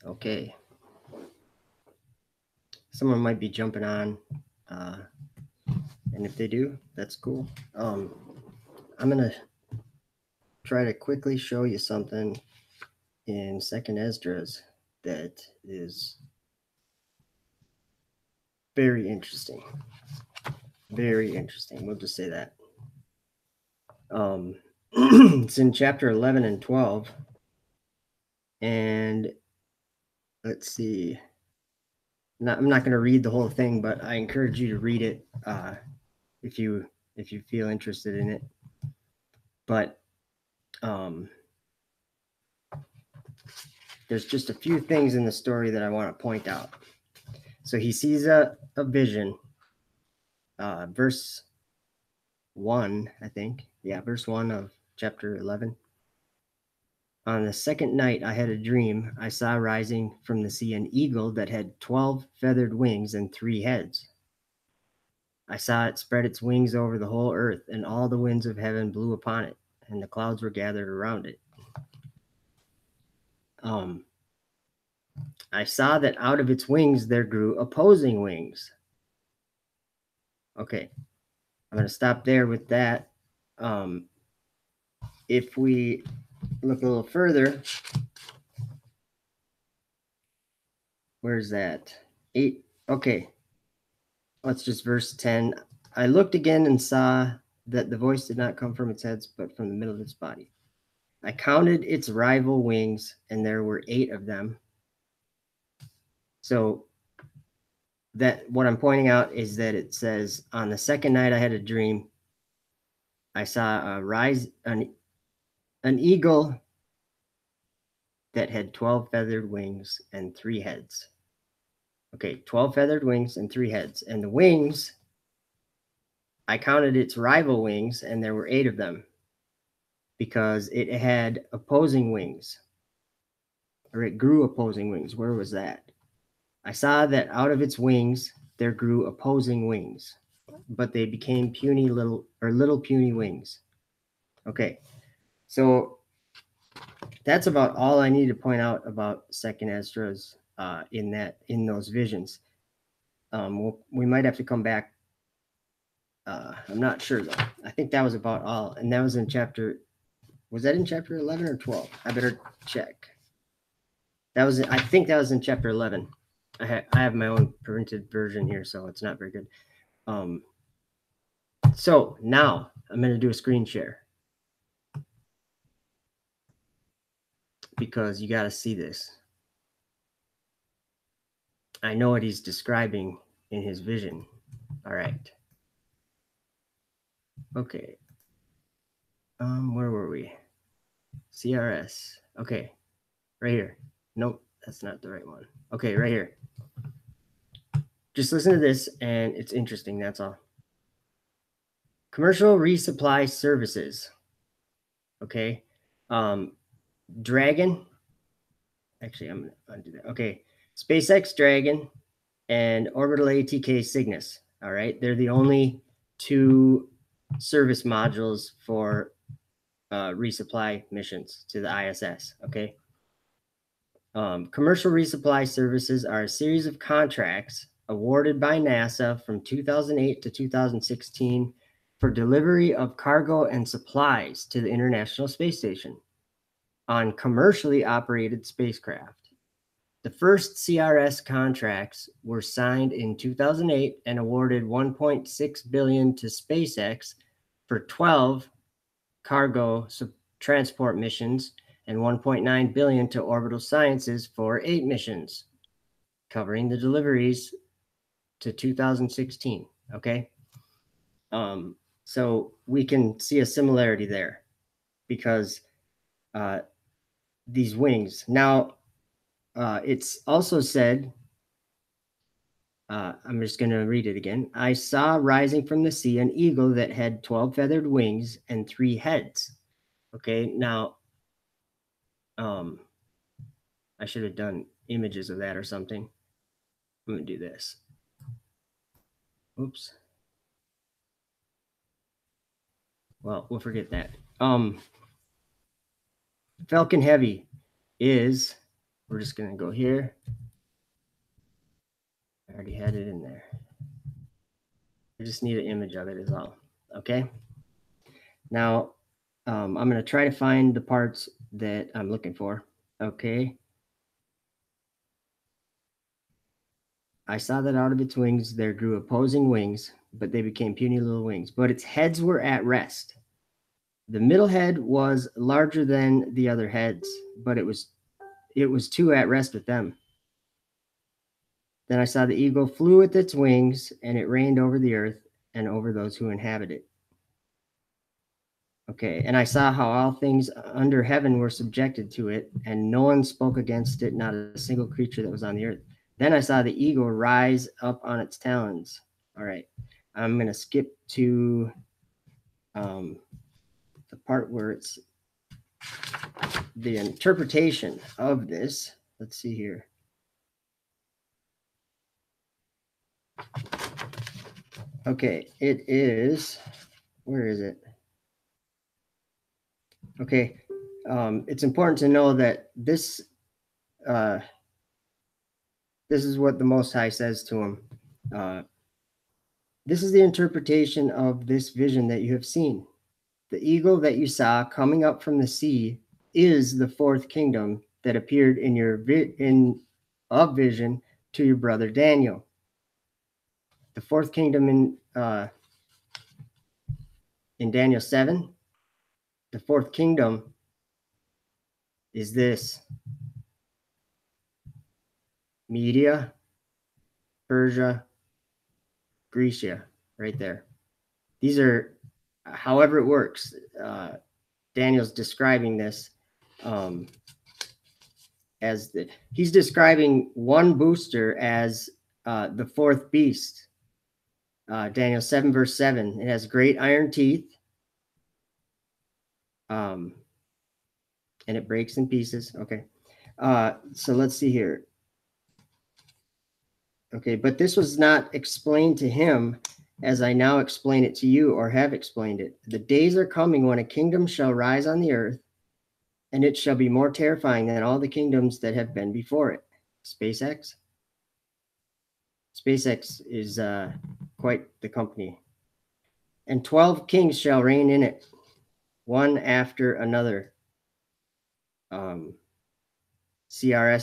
Okay. Someone might be jumping on, and if they do, that's cool. I'm gonna try to quickly show you something in Second Esdras that is very interesting. Very interesting. We'll just say that. It's in chapter 11 and 12. And let's see. I'm not going to read the whole thing, but I encourage you to read it if you feel interested in it. But there's just a few things in the story that I want to point out. So he sees a vision. Verse 1, I think. Yeah, verse 1 of chapter 11. On the second night, I had a dream. I saw rising from the sea an eagle that had 12 feathered wings and 3 heads. I saw it spread its wings over the whole earth, and all the winds of heaven blew upon it, and the clouds were gathered around it. I saw that out of its wings there grew opposing wings. Okay, I'm going to stop there with that. If we look a little further, where's that? 8. Okay. Let's just verse 10. I looked again and saw that the voice did not come from its heads, but from the middle of its body. I counted its rival wings, and there were 8 of them. So that what I'm pointing out is that it says, on the second night I had a dream. I saw an eagle that had 12 feathered wings and 3 heads. Okay, 12 feathered wings and 3 heads. And the wings, I counted its rival wings, and there were 8 of them, because it had opposing wings, or it grew opposing wings. Where was that? I saw that out of its wings there grew opposing wings, but they became little puny wings. Okay, so that's about all I need to point out about Second Esdras in those visions. We might have to come back. I'm not sure though. I think that was about all, and that was in chapter. Was that in chapter 11 or 12? I better check. I think that was in chapter 11. I have my own printed version here, so it's not very good. So now I'm going to do a screen share, because you got to see this. I know what he's describing in his vision. All right. Okay. Where were we? CRS. Okay. Right here. Nope, that's not the right one. Okay, right here. Just listen to this, and it's interesting, that's all. Commercial Resupply Services. Okay. Dragon. Actually, I'm going to undo that. Okay. Spacex Dragon and Orbital ATK Cygnus. All right. They're the only 2 service modules for resupply missions to the ISS. Okay. Commercial resupply services are a series of contracts awarded by NASA from 2008 to 2016 for delivery of cargo and supplies to the International Space Station on commercially operated spacecraft. The first CRS contracts were signed in 2008 and awarded $1.6 billion to SpaceX for 12 cargo transport missions and $1.9 billion to Orbital Sciences for 8 missions, covering the deliveries to 2016. Okay. So we can see a similarity there, because these wings. Now, it's also said, I'm just going to read it again. I saw rising from the sea an eagle that had 12 feathered wings and 3 heads. Okay, now, I should have done images of that or something. I'm going to do this. Oops. Well, we'll forget that. Falcon Heavy is we're just going to go here. I already had it in there. I just need an image of it is all. Okay. Now, I'm going to try to find the parts that I'm looking for. Okay. I saw that out of its wings there grew opposing wings, but they became puny little wings. But its heads were at rest. The middle head was larger than the other heads, but it was too at rest with them. Then I saw the eagle flew with its wings, and it reigned over the earth and over those who inhabit it. Okay, and I saw how all things under heaven were subjected to it, and no one spoke against it, not a single creature that was on the earth. Then I saw the eagle rise up on its talons. All right, I'm going to skip to the part where it's the interpretation of this. Let's see here. Okay, it is, where is it? Okay, it's important to know that this is what the Most High says to him. This is the interpretation of this vision that you have seen. The eagle that you saw coming up from the sea is the fourth kingdom that appeared in your vision to your brother Daniel. The fourth kingdom in Daniel 7, the fourth kingdom is this: Media, Persia, Grecia, right there. These are, however it works, Daniel's describing this as he's describing one booster as the fourth beast. Daniel 7 verse 7. It has great iron teeth, and it breaks in pieces. Okay, so let's see here. Okay, but this was not explained to him as I now explain it to you, or have explained it. The days are coming when a kingdom shall rise on the earth, and it shall be more terrifying than all the kingdoms that have been before it. Spacex. Spacex is quite the company. And 12 kings shall reign in it, one after another. CRS,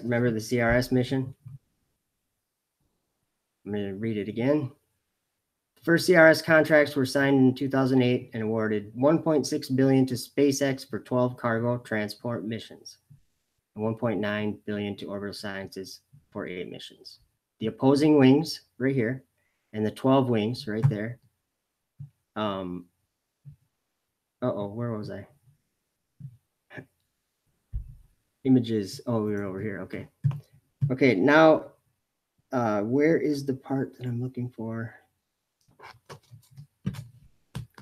remember the CRS mission? I'm going to read it again. The first CRS contracts were signed in 2008 and awarded $1.6 billion to SpaceX for 12 cargo transport missions, and $1.9 billion to Orbital Sciences for 8 missions. The opposing wings right here, and the 12 wings right there. Where was I? Images. Oh, we were over here. Okay. Okay, now where is the part that I'm looking for?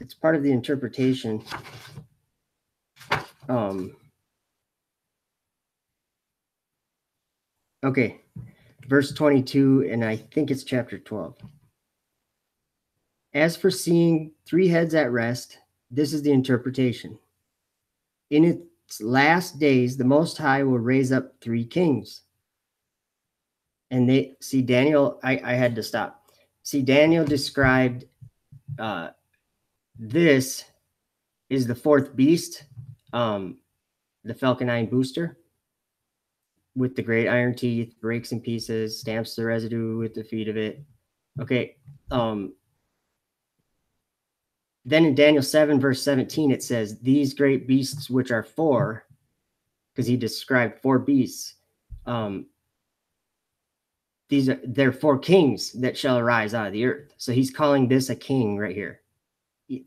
It's part of the interpretation. Okay, verse 22, and I think it's chapter 12. As for seeing 3 heads at rest, this is the interpretation. In its last days, the Most High will raise up 3 kings. And they see Daniel, I had to stop. See, Daniel described this is the fourth beast, the Falconine booster, with the great iron teeth, breaks in pieces, stamps the residue with the feet of it. Okay. Then in Daniel 7, verse 17, it says, these great beasts, which are 4, because he described 4 beasts, they're 4 kings that shall arise out of the earth. So he's calling this a king right here.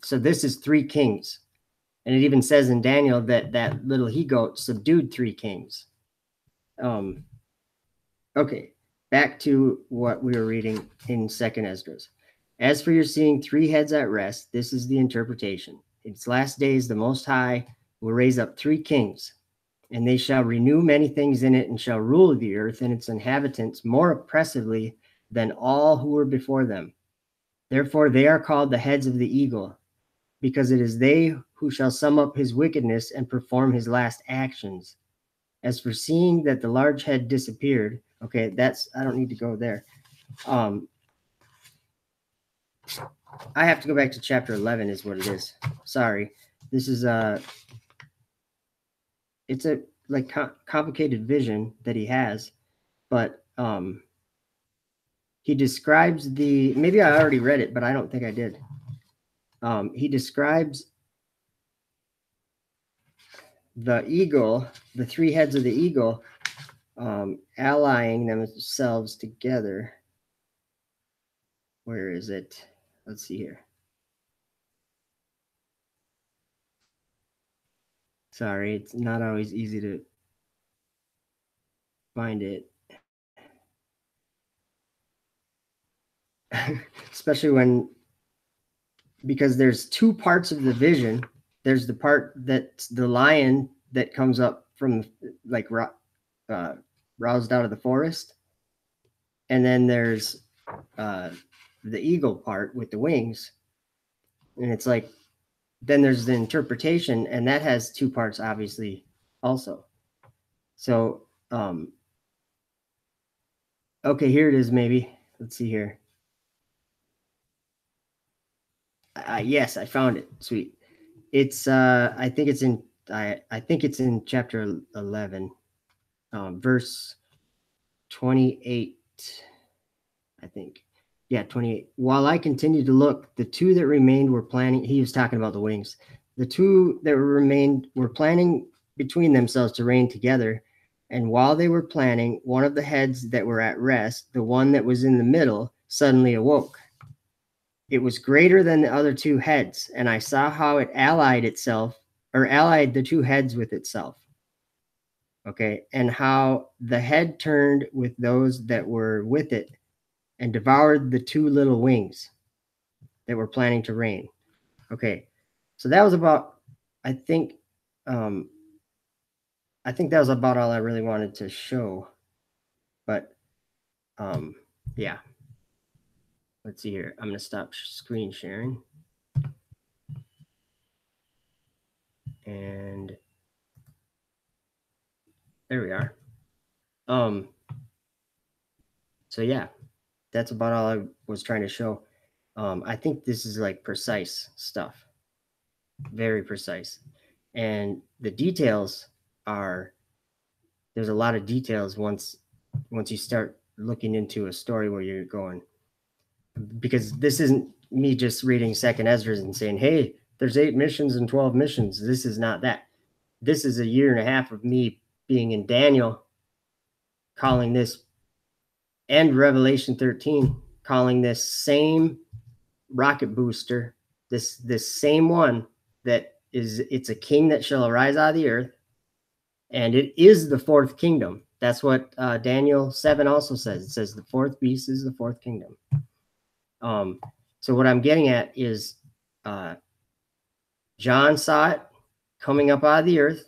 So this is 3 kings. And it even says in Daniel that that little he-goat subdued 3 kings. Okay, back to what we were reading in 2nd Esdras. As for your seeing 3 heads at rest, this is the interpretation. In its last days, the Most High will raise up 3 kings, and they shall renew many things in it, and shall rule the earth and its inhabitants more oppressively than all who were before them. Therefore they are called the heads of the eagle, because it is they who shall sum up his wickedness and perform his last actions. As for seeing that the large head disappeared, okay, I don't need to go there. I have to go back to chapter 11 is what it is. Sorry. This is it's a like complicated vision that he has, but he describes maybe I already read it, but I don't think I did. He describes the eagle, the three heads of the eagle, allying themselves together. Where is it? Let's see here. Sorry, it's not always easy to find it. Especially because there's two parts of the vision. There's the part that's the lion that comes up from like roused out of the forest, and then there's the eagle part with the wings, and it's like then there's the interpretation, and that has two parts obviously also. So okay, here it is. Maybe let's see here. Yes, I found it. Sweet. It's I think it's in chapter 11, verse 28. I think. Yeah, 28. While I continued to look, the two that remained were planning. He was talking about the wings. The two that remained were planning between themselves to reign together. And while they were planning, one of the heads that were at rest, the one that was in the middle, suddenly awoke. It was greater than the other two heads, and I saw how it allied the two heads with itself. Okay, and how the head turned with those that were with it and devoured the two little wings that were planning to reign. Okay, so that was about, I think that was about all I really wanted to show. But yeah. Let's see here. I'm going to stop screen sharing. And there we are. So yeah, that's about all I was trying to show. I think this is like precise stuff, very precise. And the details there's a lot of details once you start looking into a story where you're going, because this isn't me just reading second Esdras and saying, hey, there's 8 missions and 12 missions. This is not that. This is a year and a half of me being in Daniel, calling this, and Revelation 13, calling this same rocket booster, this same one that it's a king that shall arise out of the earth, and it is the fourth kingdom. That's what Daniel 7 also says. It says the fourth beast is the fourth kingdom. So what I'm getting at is John saw it coming up out of the earth.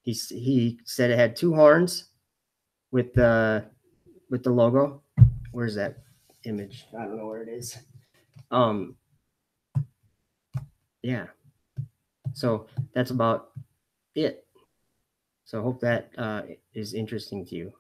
He said it had 2 horns with the logo. Where's that image? I don't know where it is. Yeah. So that's about it. So I hope that is interesting to you.